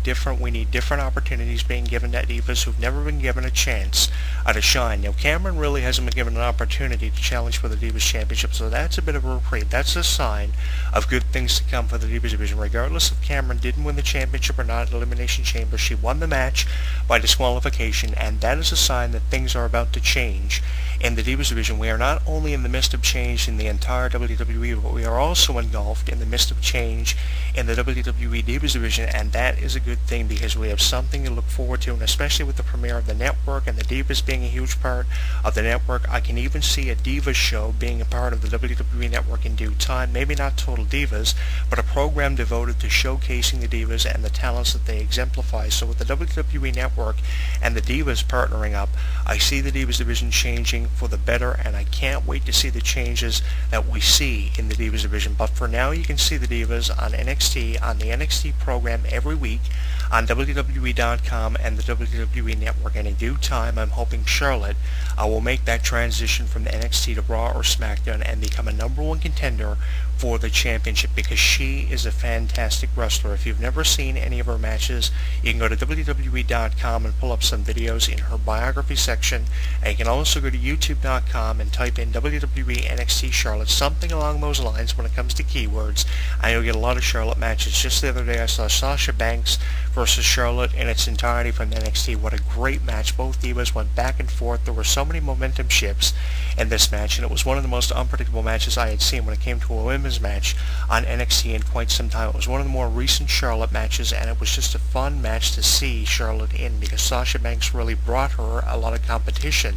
different. We need different opportunities being given to divas who've never been given a chance to shine. Now, Cameron really hasn't been given an opportunity to challenge for the Divas Championship, so that's a bit of a reprieve. That's a sign of good things to come for the Divas division. Regardless if Cameron didn't win the championship or not at Elimination Chamber, she won the match by disqualification, and that is a sign that things are about to change in the Divas division. We are not only in the midst of change in the entire WWE, but we are also engulfed in the midst of change in the WWE Divas division, and that is a good thing because we have something to look forward to, and especially with the premiere of the network and the Divas being a huge part of the network, I can even see a Divas show being a part of the WWE network in due time. Maybe not Total Divas, but a program devoted to showcasing the Divas and the talents that they exemplify. So with the WWE network and the Divas partnering up, I see the Divas division changing for the better, and I can't wait to see the changes that we see in the Divas division. But for now, you can see the Divas on NXT, on the NXT program every week on WWE.com and the WWE Network, and in due time I'm hoping Charlotte will make that transition from the NXT to Raw or SmackDown and become a number one contender for the championship, because she is a fantastic wrestler. If you've never seen any of her matches, you can go to WWE.com and pull up some videos in her biography section, and you can also go to YouTube.com and type in WWE NXT Charlotte, something along those lines when it comes to keywords, and you'll get a lot of Charlotte matches. Just the other day I saw Sasha Banks versus Charlotte in its entirety from NXT. What a great match. Both divas went back and forth. There were so many momentum shifts in this match, and it was one of the most unpredictable matches I had seen when it came to a women's match on NXT in quite some time. It was one of the more recent Charlotte matches, and it was just a fun match to see Charlotte in because Sasha Banks really brought her a lot of competition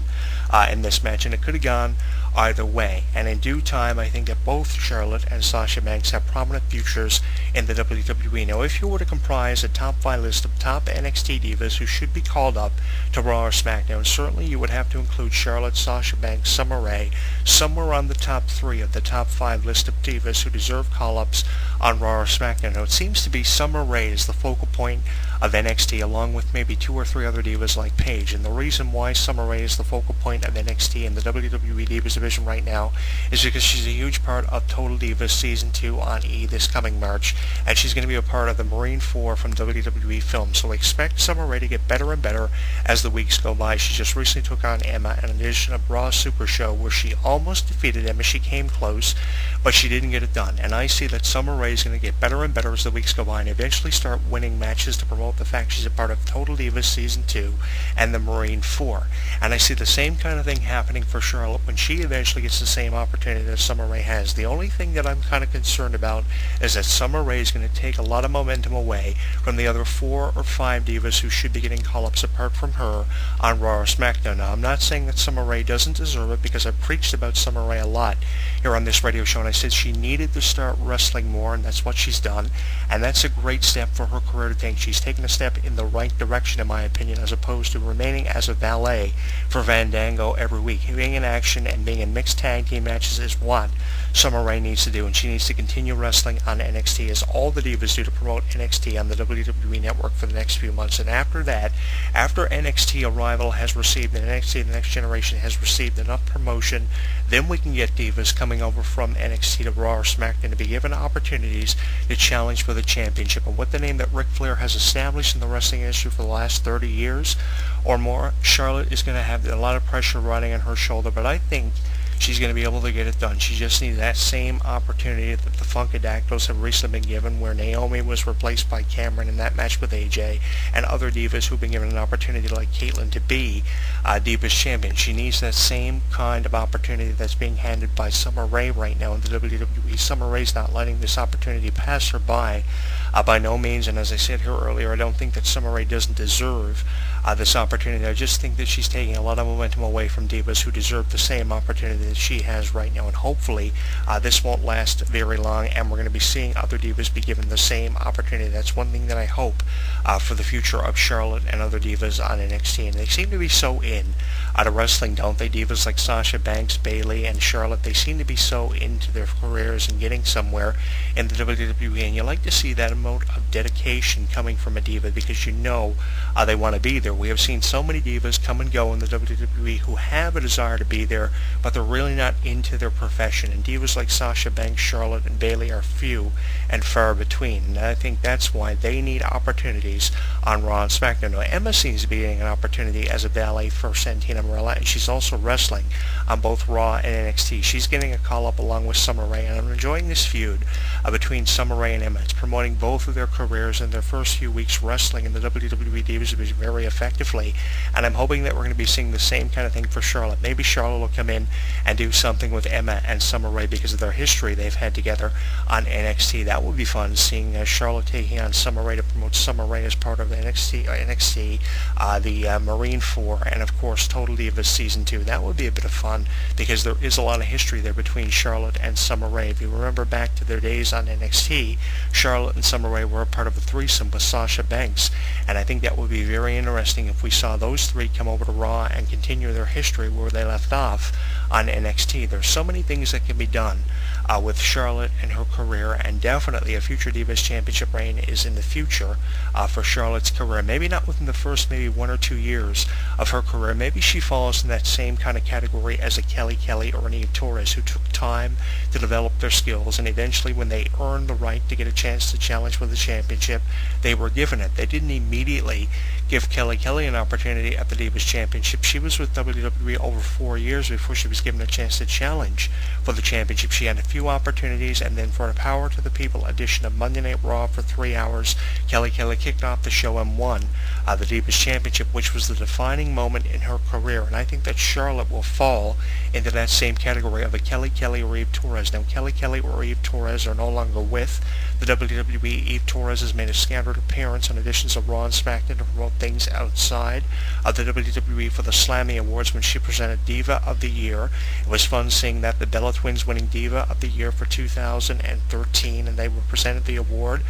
in this match, and it could have gone either way. And in due time, I think that both Charlotte and Sasha Banks have prominent futures in the WWE. Now, if you were to comprise a top 5 list of top NXT divas who should be called up to Raw or SmackDown, certainly you would have to include Charlotte, Sasha Banks, Summer Rae, somewhere on the top 3 of the top 5 list of divas who deserve call-ups on Raw or SmackDown. Now, it seems to be Summer Rae is the focal point of NXT, along with maybe 2 or 3 other divas like Paige. And the reason why Summer Rae is the focal point of NXT and the WWE Divas division right now is because she's a huge part of Total Divas Season 2 on E! This coming March, and she's going to be a part of the Marine 4 from WWE Films. So expect Summer Rae to get better and better as the weeks go by. She just recently took on Emma in an edition of Raw Super Show where she almost defeated Emma. She came close, but she didn't get it done. And I see that Summer Rae is going to get better and better as the weeks go by and eventually start winning matches to promote the fact she's a part of Total Divas Season 2 and the Marine 4. And I see the same kind of thing happening for Charlotte when she eventually gets the same opportunity that Summer Rae has. The only thing that I'm kind of concerned about is that Summer Rae is going to take a lot of momentum away from the other 4 or 5 divas who should be getting call-ups apart from her on Raw or SmackDown. Now, I'm not saying that Summer Rae doesn't deserve it, because I've preached about Summer Rae a lot here on this radio show, and I said she needed to start wrestling more, and that's what she's done, and that's a great step for her career to take. She's taken a step in the right direction, in my opinion, as opposed to remaining as a valet for Fandango every week. Being in action and being in mixed tag team matches is what Summer Rae needs to do, and she needs to continue wrestling on NXT, as all the divas do, to promote NXT on the WWE Network for the next few months. And after that, after NXT Arrival has received, and NXT The Next Generation has received enough promotion, then we can get divas coming over from NXT to Raw or SmackDown to be given opportunities to challenge for the championship. And with the name that Ric Flair has established in the wrestling industry for the last 30 years or more, Charlotte is going to have a lot of pressure riding on her shoulder, but I think she's going to be able to get it done. She just needs that same opportunity that the Funkadactyls have recently been given, where Naomi was replaced by Cameron in that match with AJ, and other divas who've been given an opportunity like Caitlyn to be Divas champion. She needs that same kind of opportunity that's being handed by Summer Rae right now in the WWE. Summer Rae's not letting this opportunity pass her by no means, and as I said here earlier, I don't think that Summer Rae doesn't deserve this opportunity. I just think that she's taking a lot of momentum away from divas who deserve the same opportunity that she has right now, and hopefully this won't last very long, and we're going to be seeing other divas be given the same opportunity. That's one thing that I hope for the future of Charlotte and other divas on NXT, and they seem to be so in out of wrestling, don't they? Divas like Sasha Banks, Bayley, and Charlotte, they seem to be so into their careers and getting somewhere in the WWE, and you like to see that amount of dedication coming from a diva, because they want to be there. We have seen so many divas come and go in the WWE who have a desire to be there, but they're really not into their profession. And divas like Sasha Banks, Charlotte, and Bayley are few and far between. And I think that's why they need opportunities on Raw and SmackDown. Now, Emma seems to be getting an opportunity as a valet for Santino Marella, and she's also wrestling on both Raw and NXT. She's getting a call-up along with Summer Rae, and I'm enjoying this feud between Summer Rae and Emma. It's promoting both of their careers, and their first few weeks wrestling in the WWE Divas Division very effectively, and I'm hoping that we're going to be seeing the same kind of thing for Charlotte. Maybe Charlotte will come in and do something with Emma and Summer Rae because of their history they've had together on NXT. That would be fun, seeing Charlotte taking on Summer Rae to promote Summer Rae as part of NXT, the Marine 4, and of course Total Divas Season 2. That would be a bit of fun because there is a lot of history there between Charlotte and Summer Rae. If you remember back to their days on NXT, Charlotte and Summer Rae were a part of a threesome with Sasha Banks, and I think that would be very interesting if we saw those three come over to Raw and continue their history where they left off on NXT. There's so many things that can be done with Charlotte and her career, and definitely a future Divas Championship reign is in the future for Charlotte's career. Maybe not within the first maybe 1 or 2 years of her career. Maybe she falls in that same kind of category as a Kelly or an Eve Torres, who took time to develop their skills, and eventually when they earned the right to get a chance to challenge for the championship, they were given it. They didn't immediately give Kelly an opportunity at the Divas Championship. She was with WWE over 4 years before she was given a chance to challenge for the championship. She had a few opportunities, and then for a Power to the People edition of Monday Night Raw for 3 hours, Kelly kicked off the show and won the Divas Championship, which was the defining moment in her career. And I think that Charlotte will fall into that same category of a Kelly or Eve Torres. Now, Kelly or Eve Torres are no longer with the WWE. Eve Torres has made a scattered appearance on editions of Raw and SmackDown to promote things outside of the WWE for the Slammy Awards when she presented Diva of the Year. It was fun seeing that the Bella Twins winning Diva of the Year for 2013, and they were presented the award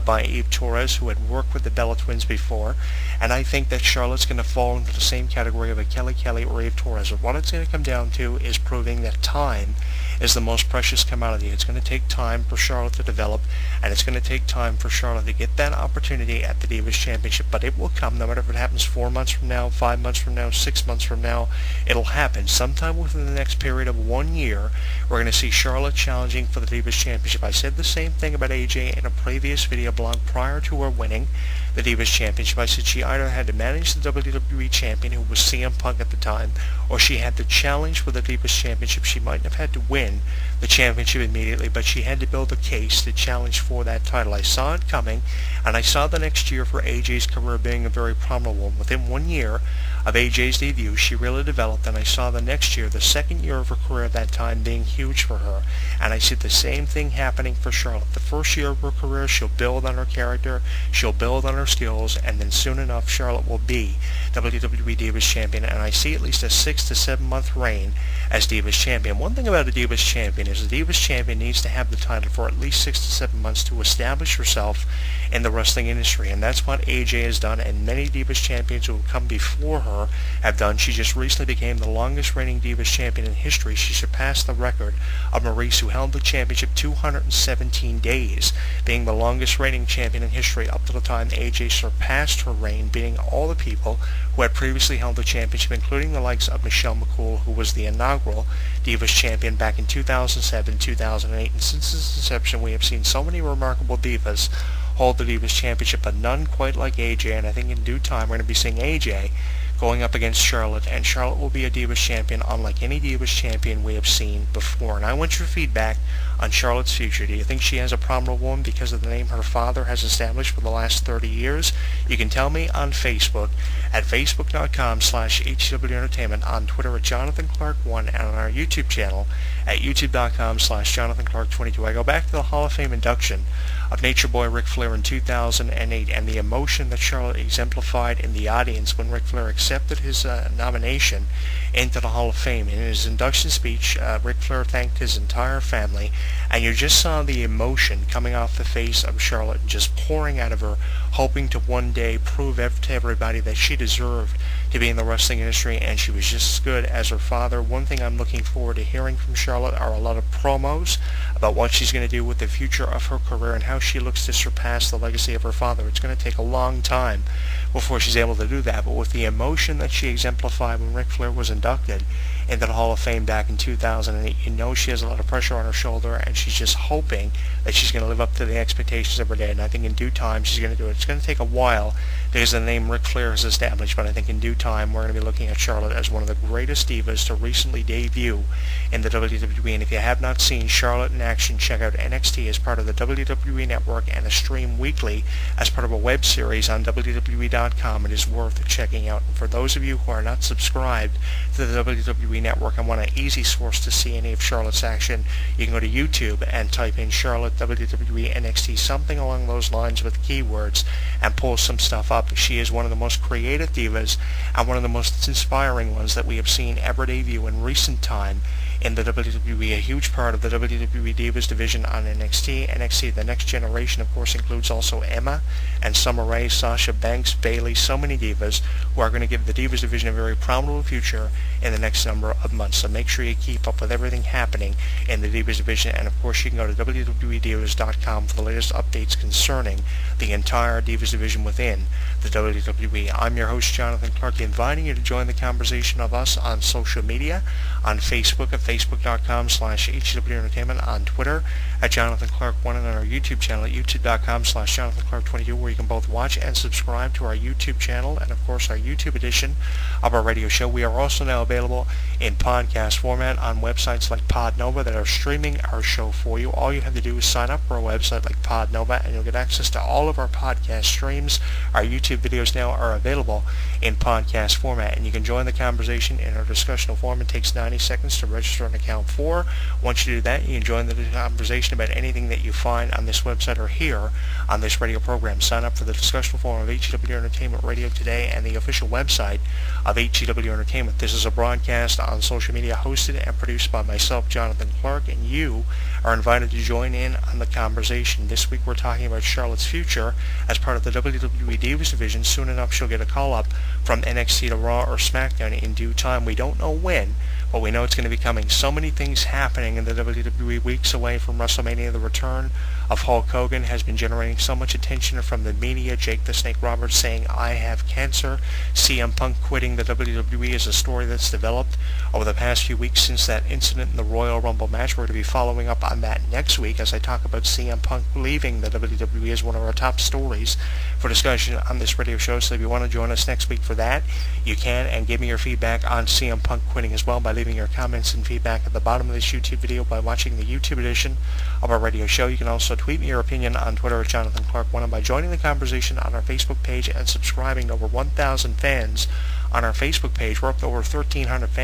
by Eve Torres, who had worked with the Bella Twins before. And I think that Charlotte's going to fall into the same category of a Kelly or Eve Torres. What it's going to come down to is proving that time is the most precious commodity. It's going to take time for Charlotte to develop, and it's going to take time for Charlotte to get that opportunity at the Divas Championship, but it will come no matter if it happens 4 months from now, 5 months from now, 6 months from now. It'll happen sometime within the next period of 1 year. We're going to see Charlotte challenging for the Divas Championship. I said the same thing about AJ in a previous video blog prior to her winning the Divas Championship. I said she either had to manage the WWE Champion, who was CM Punk at the time, or she had to challenge for the Divas Championship. She might have had to win the championship immediately, but she had to build a case to challenge for that title. I saw it coming, and I saw the next year for AJ's career being a very prominent one. Within 1 year of AJ's debut, she really developed, and I saw the next year, the second year of her career at that time, being huge for her. And I see the same thing happening for Charlotte. The first year of her career, she'll build on her character, she'll build on her skills, and then soon enough, Charlotte will be WWE Divas Champion, and I see at least a 6 to 7 month reign as Divas Champion. One thing about a Divas Champion is the Divas Champion needs to have the title for at least 6 to 7 months to establish herself in the wrestling industry, and that's what AJ has done, and many Divas Champions who have come before her have done. She just recently became the longest reigning Divas Champion in history. She surpassed the record of Maurice, who held the championship 217 days, being the longest reigning champion in history up to the time AJ surpassed her reign, beating all the people who had previously held the championship, including the likes of Michelle McCool, who was the inaugural Divas Champion back in 2007, 2008, and since its inception we have seen so many remarkable divas hold the Divas Championship, but none quite like AJ, and I think in due time we're going to be seeing AJ going up against Charlotte, and Charlotte will be a Divas Champion unlike any Divas Champion we have seen before. And I want your feedback on Charlotte's future. Do you think she has a prominent one because of the name her father has established for the last 30 years? You can tell me on Facebook at facebook.com/HW Entertainment, on Twitter at Jonathan Clarke1, and on our YouTube channel at youtube.com/Jonathan Clarke22. I go back to the Hall of Fame induction of Nature Boy Ric Flair in 2008, and the emotion that Charlotte exemplified in the audience when Ric Flair accepted his nomination into the Hall of Fame. In his induction speech, Ric Flair thanked his entire family and you just saw the emotion coming off the face of Charlotte and just pouring out of her, hoping to one day prove to everybody that she deserved to be in the wrestling industry, and she was just as good as her father. One thing I'm looking forward to hearing from Charlotte are a lot of promos about what she's going to do with the future of her career and how she looks to surpass the legacy of her father. It's going to take a long time before she's able to do that, but with the emotion that she exemplified when Ric Flair was inducted into the Hall of Fame back in 2008, you know she has a lot of pressure on her shoulder, and she's just hoping that she's going to live up to the expectations of her dad, and I think in due time she's going to do it. It's going to take a while because the name Ric Flair is established, but I think in due time we're going to be looking at Charlotte as one of the greatest divas to recently debut in the WWE. And if you have not seen Charlotte in action, check out NXT as part of the WWE Network and a stream weekly as part of a web series on WWE.com. It is worth checking out. And for those of you who are not subscribed to the WWE Network and want an easy source to see any of Charlotte's action, you can go to YouTube and type in Charlotte WWE NXT, something along those lines with keywords, and pull some stuff up. She is one of the most creative divas and one of the most inspiring ones that we have seen ever debut in recent time in the WWE. A huge part of the WWE Divas division on NXT. NXT The Next Generation, of course, includes also Emma and Summer Rae, Sasha Banks, Bayley, so many divas who are going to give the Divas division a very prominent future in the next number of months. So make sure you keep up with everything happening in the Divas division, and of course you can go to WWEDivas.com for the latest updates concerning the entire Divas division within the WWE. I'm your host, Jonathan Clarke, inviting you to join the conversation of us on social media, on Facebook at facebook.com/HW Entertainment, on Twitter at Jonathan Clarke1, and on our YouTube channel at youtube.com/Jonathan Clarke22, where you can both watch and subscribe to our YouTube channel and, of course, our YouTube edition of our radio show. We are also now available in podcast format on websites like Podnova that are streaming our show for you. All you have to do is sign up for a website like Podnova, and you'll get access to all of our podcast streams. Our YouTube videos now are available in podcast format, and you can join the conversation in our discussional forum. It takes 90 seconds to register an account for. Once you do that, you can join the conversation about anything that you find on this website or here on this radio program. Sign up for the discussional forum of HW Entertainment Radio today and the official website of HW Entertainment. This is a broadcast on social media hosted and produced by myself, Jonathan Clarke, and you are invited to join in on the conversation. This week we're talking about Charlotte's future as part of the WWE Divas division. Soon enough she'll get a call-up from NXT to Raw or SmackDown in due time. We don't know when, but we know it's going to be coming. So many things happening in the WWE. Weeks away from WrestleMania. The return of Hulk Hogan has been generating so much attention from the media. Jake the Snake Roberts saying, "I have cancer." CM Punk quitting the WWE is a story that's developed over the past few weeks since that incident in the Royal Rumble match. We're going to be following up on that next week as I talk about CM Punk leaving the WWE as one of our top stories for discussion on this radio show. So if you want to join us next week for that, you can, and give me your feedback on CM Punk quitting as well by leaving your comments and feedback at the bottom of this YouTube video by watching the YouTube edition of our radio show. You can also tweet me your opinion on Twitter at Jonathan Clarke1, and by joining the conversation on our Facebook page and subscribing to over 1,000 fans on our Facebook page. We're up to over 1,300 fans.